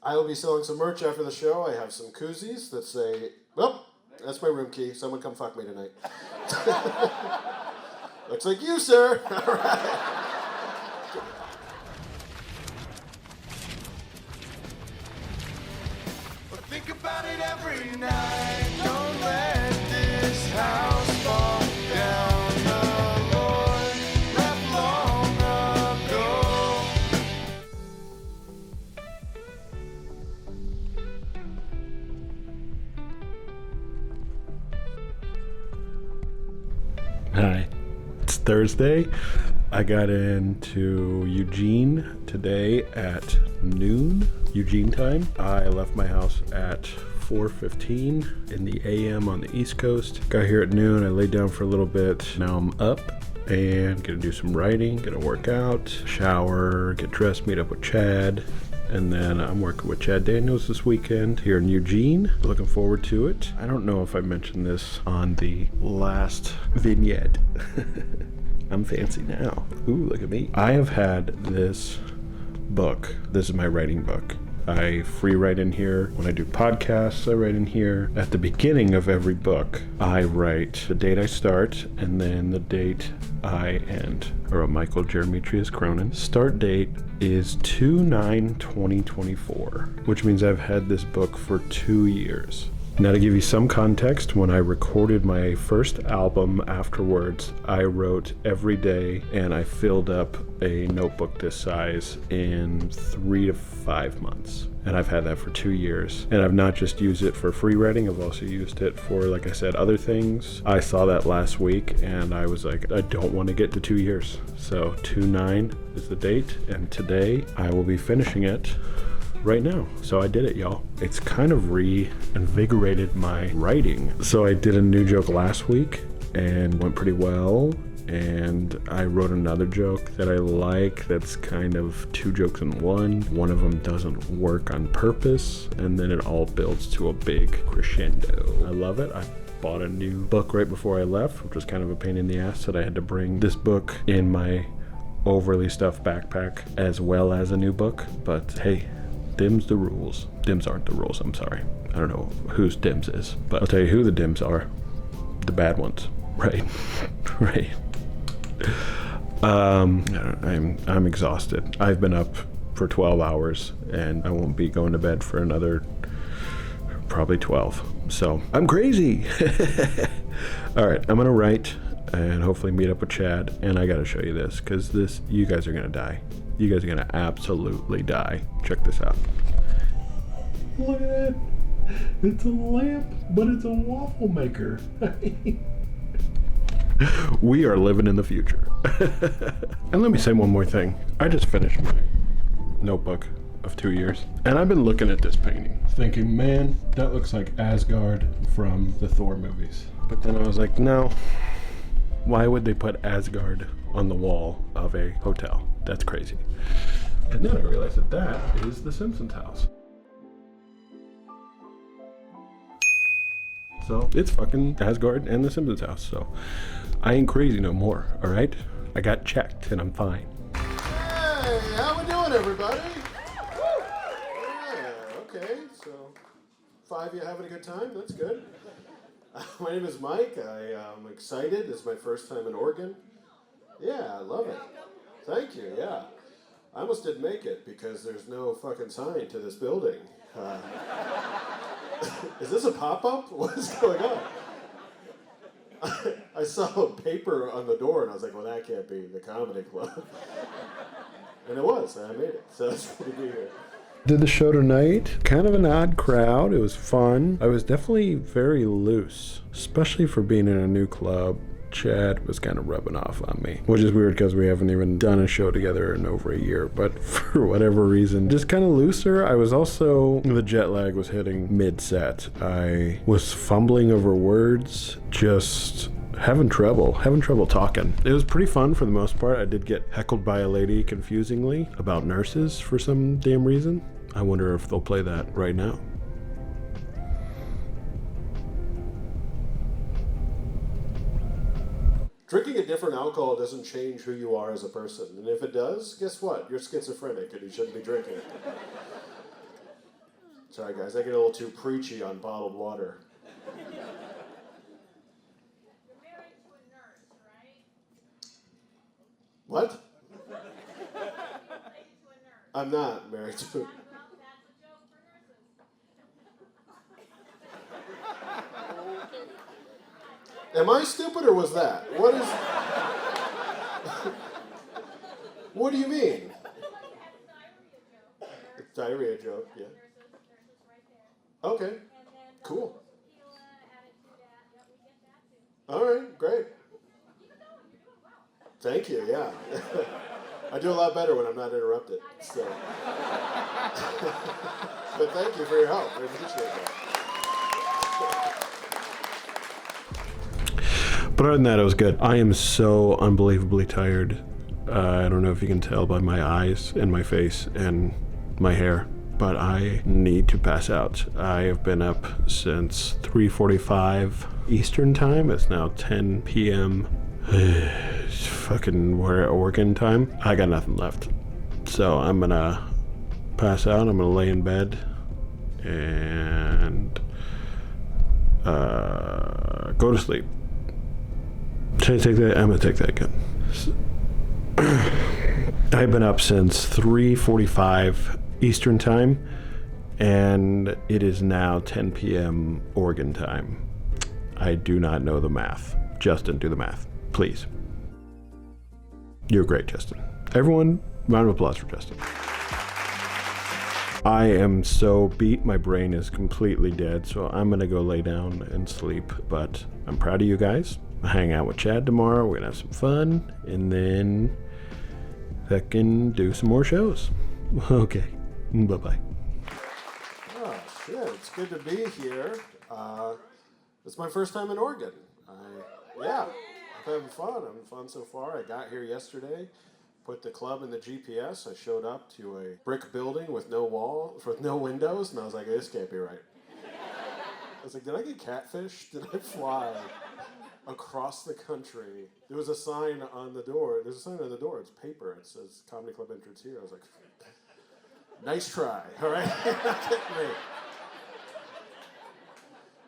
I will be selling some merch after the show. I have some koozies that say, well, that's my room key. Someone come fuck me tonight. Looks like you, sir. All right. Think about it every night. Don't let this house fall down. The Lord left long ago. Hi, it's Thursday. I got into Eugene today at noon, Eugene time. I left my house at 4:15 in the AM on the East Coast. Got here at noon, I laid down for a little bit. Now I'm up and gonna do some writing, gonna work out, shower, get dressed, meet up with Chad. And then I'm working with Chaddaniels this weekend here in Eugene. Looking forward to it. I don't know if I mentioned this on the last vignette. I'm fancy now. Ooh, look at me. I have had this book. This is my writing book. I free write in here. When I do podcasts, I write in here. At the beginning of every book, I write the date I start and then the date I end. I wrote Michael Jeremitrius Cronin. Start date is 2/9/2024, which means I've had this book for 2 years. Now, to give you some context, when I recorded my first album afterwards, I wrote every day and I filled up a notebook this size in 3 to 5 months. And I've had that for 2 years. And I've not just used it for free writing, I've also used it for, like I said, other things. I saw that last week and I was like, I don't want to get to 2 years. So 2/9 is the date, and today I will be finishing it right now. So I did it, y'all. It's kind of reinvigorated my writing. So I did a new joke last week and went pretty well. And I wrote another joke that I like that's kind of 2 jokes in one. One of them doesn't work on purpose, and then it all builds to a big crescendo. I love it. I bought a new book right before I left, which was kind of a pain in the ass that I had to bring this book in my overly stuffed backpack as well as a new book. But hey, Dim's the rules. Dims aren't the rules, I'm sorry. I don't know whose Dims is, but I'll tell you who the Dims are. The bad ones. Right. Right. I'm exhausted. I've been up for 12 hours and I won't be going to bed for another probably 12. So I'm crazy. All right, I'm gonna write and hopefully meet up with Chad, and I gotta show you this because you guys are gonna die. You guys are gonna absolutely die. Check this out. Look at that. It's a lamp, but it's a waffle maker. We are living in the future. And let me say one more thing. I just finished my notebook of 2 years, and I've been looking at this painting thinking, man, that looks like Asgard from the Thor movies. But then I was like, no, why would they put Asgard on the wall of a hotel? That's crazy. And then I realized that is the Simpsons house. So it's fucking Asgard and the Simpsons house. So I ain't crazy no more, all right? I got checked and I'm fine. Hey, how we doing, everybody? Yeah, okay, so 5 of you having a good time? That's good. My name is Mike. I'm excited. This is my first time in Oregon. Yeah, I love it. Thank you, yeah. I almost didn't make it because there's no fucking sign to this building. Is this a pop-up? What is going on? I saw a paper on the door and I was like, well, that can't be the comedy club. And it was, and I made it. So it's good to be here. Did the show tonight. Kind of an odd crowd. It was fun. I was definitely very loose, especially for being in a new club. Chad was kind of rubbing off on me, which is weird because we haven't even done a show together in over a year, but for whatever reason, just kind of looser. I was also, the jet lag was hitting mid-set. I was fumbling over words, just having trouble talking. It was pretty fun for the most part. I did get heckled by a lady confusingly about nurses for some damn reason. I wonder if they'll play that right now. Drinking a different alcohol doesn't change who you are as a person. And if it does, guess what? You're schizophrenic and you shouldn't be drinking it. Sorry guys, I get a little too preachy on bottled water. You're married to a nurse, right? What? You're related to a nurse. I'm not married to. Well, that's a joke for nurses. Am I stupid or was that? What is? What do you mean? Diarrhea joke, yeah. Nurses right there. Okay, And then cool. tequila added to that. Yep, we get that too. All right, great. Keep it going. You're doing well. Thank you, yeah. I do a lot better when I'm not interrupted. So. But thank you for your help. I appreciate that. But other than that, it was good. I am so unbelievably tired. I don't know if you can tell by my eyes and my face and my hair, but I need to pass out. I have been up since 3:45 Eastern time. It's now 10 p.m. It's fucking Oregon time. I got nothing left. So I'm gonna pass out. I'm gonna lay in bed and go to sleep. Should I take that? I'm gonna take that again. I've been up since 3:45 Eastern time, and it is now 10 p.m. Oregon time. I do not know the math. Justin, do the math, please. You're great, Justin. Everyone, round of applause for Justin. I am so beat, my brain is completely dead, so I'm gonna go lay down and sleep, but I'm proud of you guys. I'll hang out with Chad tomorrow, we're gonna have some fun, and then fucking do some more shows. Okay, bye-bye. Oh, shit, it's good to be here. It's my first time in Oregon. Yeah, I'm having fun. I'm having fun so far. I got here yesterday, put the club in the GPS. I showed up to a brick building with no walls, with no windows, and I was like, this can't be right. I was like, did I get catfished? Did I fly across the country? There was a sign on the door. There's a sign on the door. It's paper. It says Comedy Club entrance here. I was like, nice try. All right?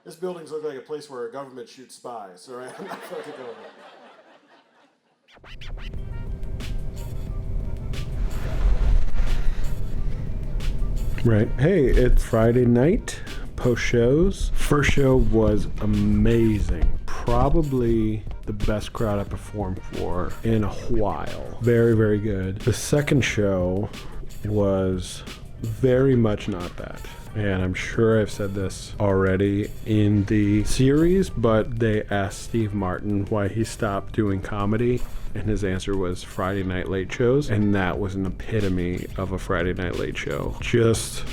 This building's look like a place where a government shoots spies. All right? I'm not fucking going there. Right. Hey, it's Friday night, post shows. First show was amazing. Probably the best crowd I performed for in a while. Very, very good. The second show was very much not that. And I'm sure I've said this already in the series, but they asked Steve Martin why he stopped doing comedy, and his answer was Friday night late shows, and that was an epitome of a Friday night late show. Just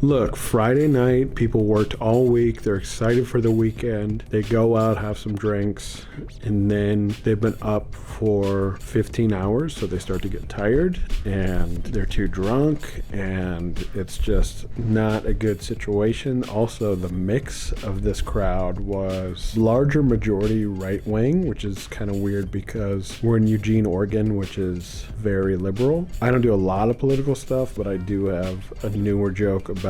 look, Friday night, people worked all week, they're excited for the weekend, they go out, have some drinks, and then they've been up for 15 hours, so they start to get tired, and they're too drunk, and it's just not a good situation. Also, the mix of this crowd was larger majority right-wing, which is kind of weird because we're in Eugene, Oregon, which is very liberal. I don't do a lot of political stuff, but I do have a newer joke about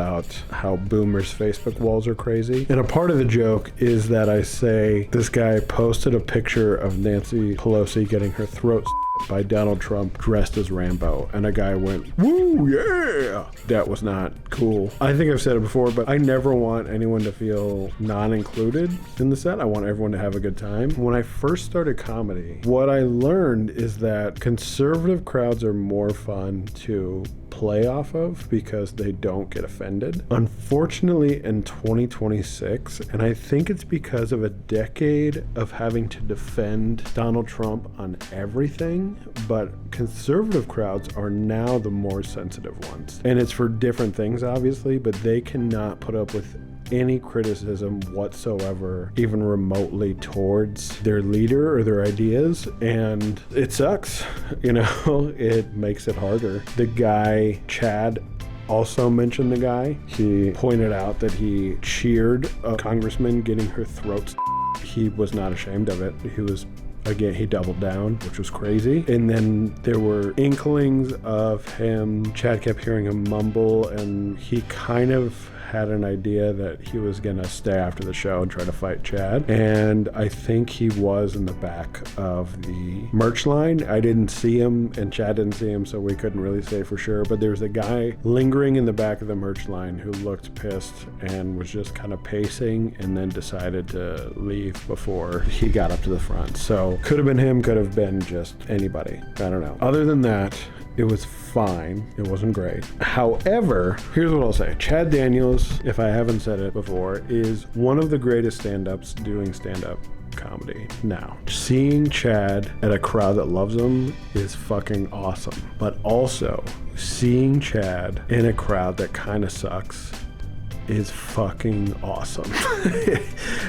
how boomers' Facebook walls are crazy. And a part of the joke is that I say this guy posted a picture of Nancy Pelosi getting her throat by Donald Trump dressed as Rambo, and a guy went, woo, yeah! That was not cool. I think I've said it before, but I never want anyone to feel non-included in the set. I want everyone to have a good time. When I first started comedy, what I learned is that conservative crowds are more fun to play off of because they don't get offended. Unfortunately, in 2026, and I think it's because of a decade of having to defend Donald Trump on everything, but conservative crowds are now the more sensitive ones. And it's for different things, obviously, but they cannot put up with any criticism whatsoever, even remotely, towards their leader or their ideas, and it sucks. You know, it makes it harder. The guy, Chad, also mentioned the guy. He pointed out that he cheered a congressman getting her throat. He was not ashamed of it. He was again, he doubled down, which was crazy. And then there were inklings of him. Chad kept hearing him mumble, and he kind of had an idea that he was gonna stay after the show and try to fight Chad. And I think he was in the back of the merch line. I didn't see him, and Chad didn't see him, so we couldn't really say for sure. But there was a guy lingering in the back of the merch line who looked pissed and was just kind of pacing, and then decided to leave before he got up to the front. So could have been him, could have been just anybody. I don't know. Other than that, it was fine. It wasn't great. However, here's what I'll say. Chaddaniels, if I haven't said it before, is one of the greatest stand-ups doing stand-up comedy now. Seeing Chad at a crowd that loves him is fucking awesome. But also, seeing Chad in a crowd that kind of sucks is fucking awesome.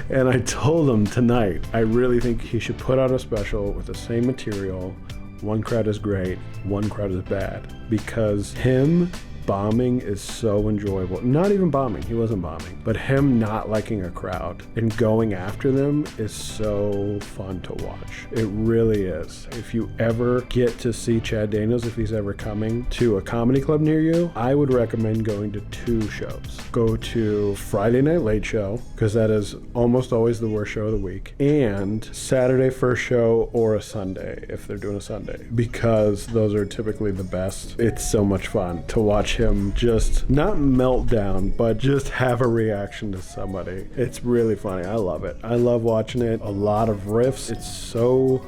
And I told him tonight, I really think he should put out a special with the same material. One crowd is great, one crowd is bad, because him bombing is so enjoyable. Not even bombing, he wasn't bombing, but him not liking a crowd and going after them is so fun to watch. It really is. If you ever get to see Chaddaniels, if he's ever coming to a comedy club near you, I would recommend going to 2 shows. Go to Friday Night Late Show, because that is almost always the worst show of the week, and Saturday first show or a Sunday, if they're doing a Sunday, because those are typically the best. It's so much fun to watch him just not melt down, but just have a reaction to somebody. It's really funny. I love it. I love watching it. A lot of riffs. It's so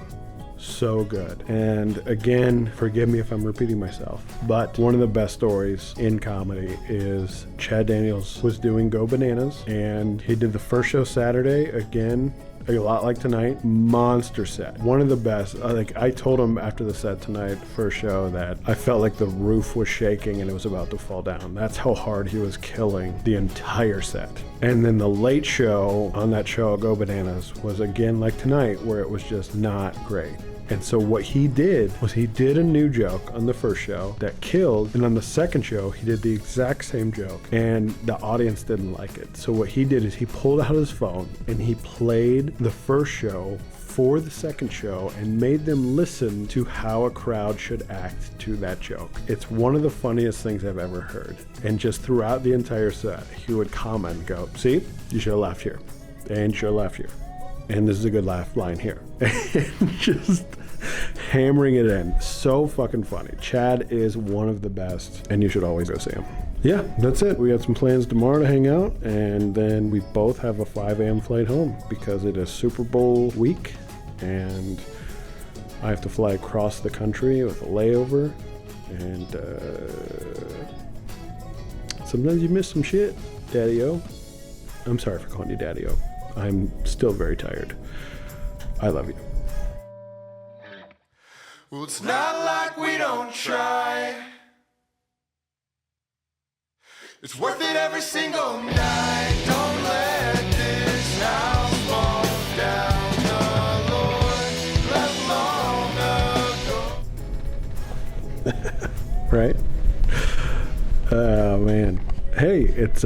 good. And again, forgive me if I'm repeating myself, but one of the best stories in comedy is Chaddaniels was doing Go Bananas, and he did the first show Saturday, again, a lot like tonight, monster set. One of the best. Like, I told him after the set tonight, first show, that I felt like the roof was shaking and it was about to fall down. That's how hard he was killing the entire set. And then the late show on that show, Go Bananas, was again like tonight, where it was just not great. And so what he did was he did a new joke on the first show that killed, and on the second show he did the exact same joke, and the audience didn't like it. So what he did is he pulled out his phone and he played the first show for the second show and made them listen to how a crowd should act to that joke. It's one of the funniest things I've ever heard. And just throughout the entire set, he would comment and go, "See, you should have laughed here, and you should have laughed here, and this is a good laugh line here." And just hammering it in. So fucking funny. Chad is one of the best, and you should always go see him. Yeah, that's it. We got some plans tomorrow to hang out, and then we both have a 5 a.m. flight home because it is Super Bowl week, and I have to fly across the country with a layover, and sometimes you miss some shit, Daddy-O. I'm sorry for calling you Daddy-O. I'm still very tired. I love you. Well, it's not like we don't try. It's worth it every single night. Don't let this house fall down. The Lord left long ago. Right? Oh, man. Hey, it's